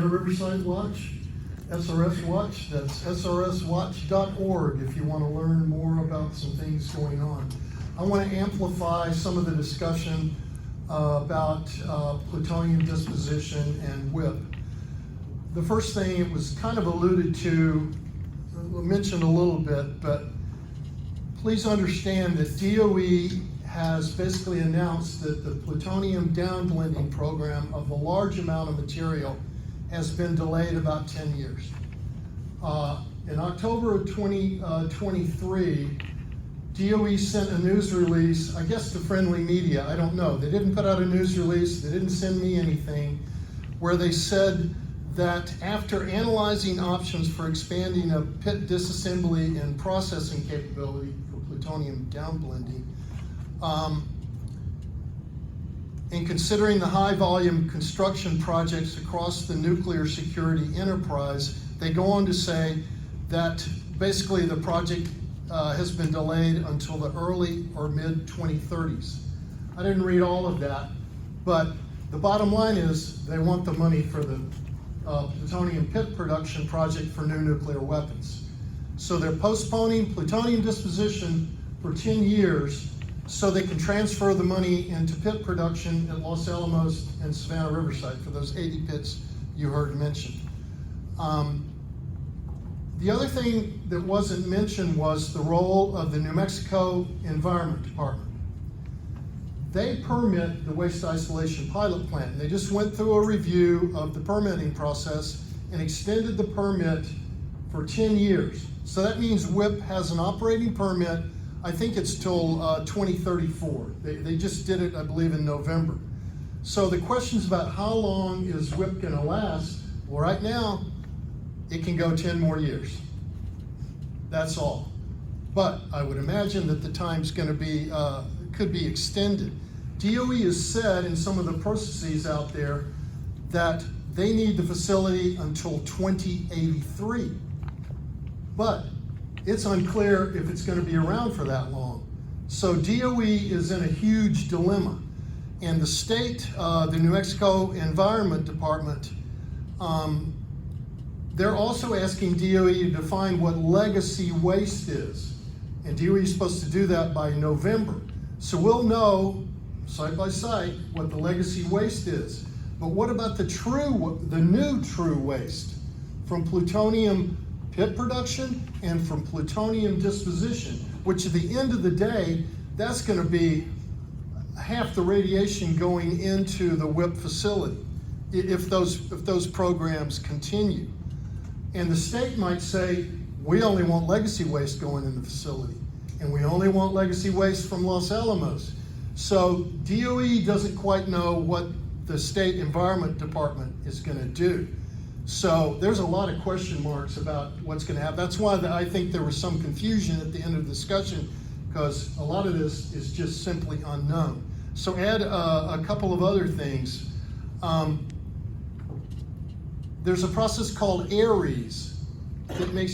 Savannah River Site Watch, SRS Watch. That's srswatch.org if you want to learn more about some things going on. I want to amplify some of the discussion about plutonium disposition and WIP. The first thing, it was kind of alluded to, mentioned a little bit, but please understand that DOE has basically announced that the plutonium downblending program of a large amount of material has been delayed about 10 years. In October of 2023, DOE sent a news release, I guess to friendly media, I don't know. They didn't put out a news release, they didn't send me anything, where they said that after analyzing options for expanding a Pitt disassembly and processing capability for plutonium downblending, in considering the high volume construction projects across the nuclear security enterprise, they go on to say that basically the project has been delayed until the early or mid 2030s. I didn't read all of that, but the bottom line is they want the money for the plutonium pit production project for new nuclear weapons. So they're postponing plutonium disposition for 10 years so they can transfer the money into pit production at Los Alamos and Savannah River Site for those 80 pits you heard mentioned. The other thing that wasn't mentioned was the role of the New Mexico Environment Department. They permit the waste isolation pilot plant. They just went through a review of the permitting process and extended the permit for 10 years. So that means WIP has an operating permit. I think it's till 2034. They just did it, I believe, in November. So the questions about how long is WIP gonna last, well, right now, it can go 10 more years. That's all. But I would imagine that the time's gonna be, could be extended. DOE has said in some of the processes out there that they need the facility until 2083. But it's unclear if it's going to be around for that long. So DOE is in a huge dilemma. And the state, the New Mexico Environment Department, they're also asking DOE to define what legacy waste is. And DOE is supposed to do that by November. So we'll know, site by site, what the legacy waste is. But what about the new true waste from plutonium pit production and from plutonium disposition, which at the end of the day, that's gonna be half the radiation going into the WIP facility if those programs continue. And the state might say, we only want legacy waste going in the facility, and we only want legacy waste from Los Alamos. So DOE doesn't quite know what the State Environment Department is gonna do. So there's a lot of question marks about what's gonna happen. That's why I think there was some confusion at the end of the discussion, because a lot of this is just simply unknown. So add a couple of other things. There's a process called ARES that makes